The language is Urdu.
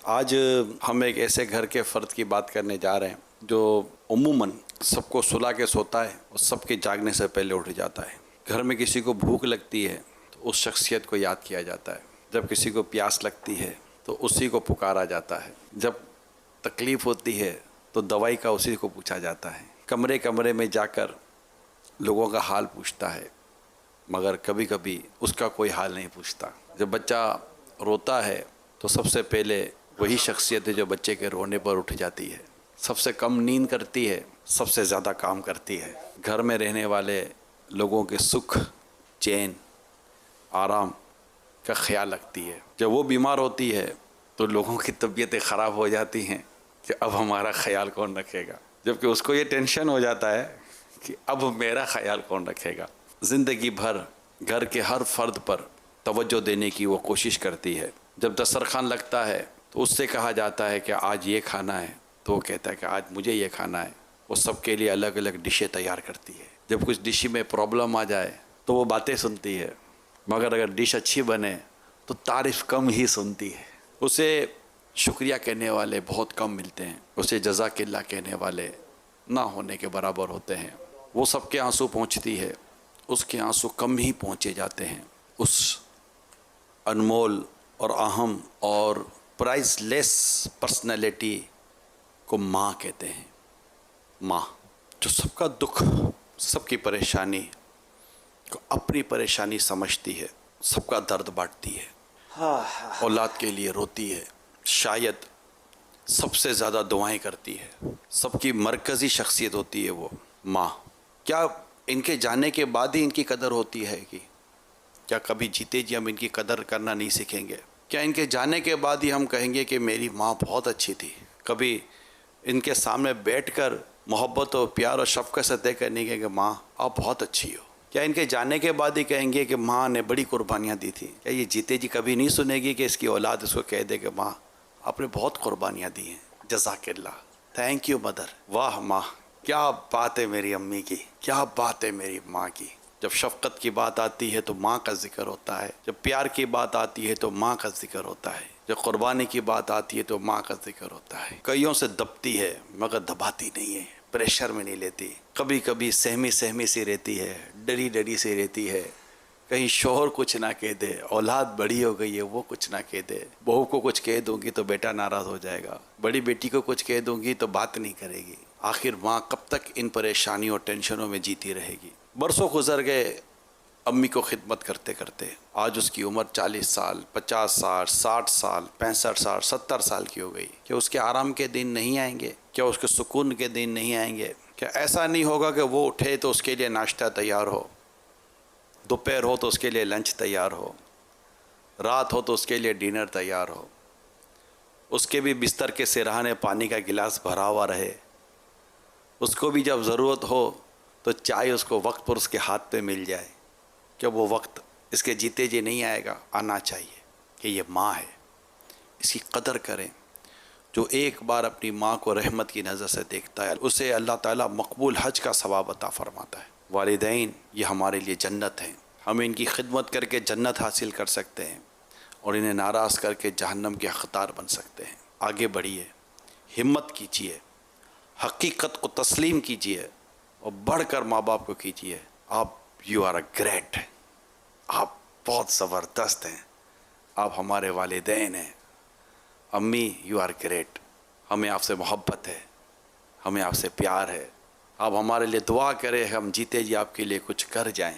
آج ہم ایک ایسے گھر کے فرد کی بات کرنے جا رہے ہیں جو عموماً سب کو سلا کے سوتا ہے اور سب کے جاگنے سے پہلے اٹھ جاتا ہے۔ گھر میں کسی کو بھوک لگتی ہے تو اس شخصیت کو یاد کیا جاتا ہے، جب کسی کو پیاس لگتی ہے تو اسی کو پکارا جاتا ہے، جب تکلیف ہوتی ہے تو دوائی کا اسی کو پوچھا جاتا ہے، کمرے کمرے میں جا کر لوگوں کا حال پوچھتا ہے، مگر کبھی کبھی اس کا کوئی حال نہیں پوچھتا۔ جب بچہ روتا ہے تو سب سے پہلے وہی شخصیت ہے جو بچے کے رونے پر اٹھ جاتی ہے، سب سے کم نیند کرتی ہے، سب سے زیادہ کام کرتی ہے، گھر میں رہنے والے لوگوں کے سکھ، چین، آرام کا خیال رکھتی ہے۔ جب وہ بیمار ہوتی ہے تو لوگوں کی طبیعتیں خراب ہو جاتی ہیں کہ اب ہمارا خیال کون رکھے گا، جبکہ اس کو یہ ٹینشن ہو جاتا ہے کہ اب میرا خیال کون رکھے گا۔ زندگی بھر گھر کے ہر فرد پر توجہ دینے کی وہ کوشش کرتی ہے۔ جب دسترخوان لگتا ہے تو اس سے کہا جاتا ہے کہ آج یہ کھانا ہے، تو وہ کہتا ہے کہ آج مجھے یہ کھانا ہے۔ وہ سب کے لیے الگ الگ ڈشیں تیار کرتی ہے۔ جب کچھ ڈش میں پرابلم آ جائے تو وہ باتیں سنتی ہے، مگر اگر ڈش اچھی بنے تو تعریف کم ہی سنتی ہے۔ اسے شکریہ کہنے والے بہت کم ملتے ہیں، اسے جزاک اللہ کہنے والے نہ ہونے کے برابر ہوتے ہیں۔ وہ سب کے آنسو پہنچتی ہے، اس کے آنسو کم ہی پہنچے جاتے ہیں۔ اس انمول اور اہم اور پرائز لیس پرسنالٹی کو ماں کہتے ہیں۔ ماں جو سب کا دکھ، سب کی پریشانی کو اپنی پریشانی سمجھتی ہے، سب کا درد بانٹتی ہے، اولاد کے لیے روتی ہے، شاید سب سے زیادہ دعائیں کرتی ہے، سب کی مرکزی شخصیت ہوتی ہے وہ ماں۔ کیا ان کے جانے کے بعد ہی ان کی قدر ہوتی ہے کہ کیا کبھی جیتے جی ہم ان کی قدر کرنا نہیں سیکھیں گے؟ کیا ان کے جانے کے بعد ہی ہم کہیں گے کہ میری ماں بہت اچھی تھی؟ کبھی ان کے سامنے بیٹھ کر محبت و پیار اور شفقت سے طے کرنے کے کہ ماں آپ بہت اچھی ہو؟ کیا ان کے جانے کے بعد ہی کہیں گے کہ ماں نے بڑی قربانیاں دی تھیں؟ کیا یہ جیتے جی کبھی نہیں سنے گی کہ اس کی اولاد اس کو کہہ دے کہ ماں آپ نے بہت قربانیاں دی ہیں، جزاک اللہ، تھینک یو مدر، واہ ماں، کیا بات ہے میری امی کی، کیا بات ہے میری ماں کی۔ جب شفقت کی بات آتی ہے تو ماں کا ذکر ہوتا ہے، جب پیار کی بات آتی ہے تو ماں کا ذکر ہوتا ہے، جب قربانی کی بات آتی ہے تو ماں کا ذکر ہوتا ہے۔ کئیوں سے دبتی ہے مگر دباتی نہیں ہے، پریشر میں نہیں لیتی، کبھی کبھی سہمی سہمی سی رہتی ہے، ڈری ڈری سی رہتی ہے، کہیں شوہر کچھ نہ کہہ دے، اولاد بڑی ہو گئی ہے وہ کچھ نہ کہہ دے، بہو کو کچھ کہہ دوں گی تو بیٹا ناراض ہو جائے گا، بڑی بیٹی کو کچھ کہہ دوں گی تو بات نہیں کرے گی۔ آخر ماں کب تک ان پریشانیوں اور ٹینشنوں میں جیتی رہے گی؟ برسوں گزر گئے امی کو خدمت کرتے کرتے، آج اس کی عمر 40 سال، 50 سال، 60 سال، 65 سال، 70 سال کی ہو گئی۔ کیا اس کے آرام کے دن نہیں آئیں گے؟ کیا اس کے سکون کے دن نہیں آئیں گے؟ کیا ایسا نہیں ہوگا کہ وہ اٹھے تو اس کے لیے ناشتہ تیار ہو، دوپہر ہو تو اس کے لیے لنچ تیار ہو، رات ہو تو اس کے لیے ڈنر تیار ہو، اس کے بھی بستر کے سرہانے پانی کا گلاس بھرا ہوا رہے، اس کو بھی جب ضرورت ہو تو چائے اس کو وقت پر اس کے ہاتھ پہ مل جائے؟ کیا وہ وقت اس کے جیتے جی نہیں آئے گا؟ آنا چاہیے کہ یہ ماں ہے، اس کی قدر کریں۔ جو ایک بار اپنی ماں کو رحمت کی نظر سے دیکھتا ہے اسے اللہ تعالیٰ مقبول حج کا ثواب عطا فرماتا ہے۔ والدین یہ ہمارے لیے جنت ہیں، ہم ان کی خدمت کر کے جنت حاصل کر سکتے ہیں اور انہیں ناراض کر کے جہنم کے حقدار بن سکتے ہیں۔ آگے بڑھیے، ہمت کیجیے، حقیقت کو تسلیم کیجیے اور بڑھ کر ماں باپ کو کیجیے۔ آپ یو آر اے گریٹ، آپ بہت زبردست ہیں، آپ ہمارے والدین ہیں۔ امی یو آر گریٹ، ہمیں آپ سے محبت ہے، ہمیں آپ سے پیار ہے، آپ ہمارے لیے دعا کریں، ہم جیتے جی آپ کے لیے کچھ کر جائیں۔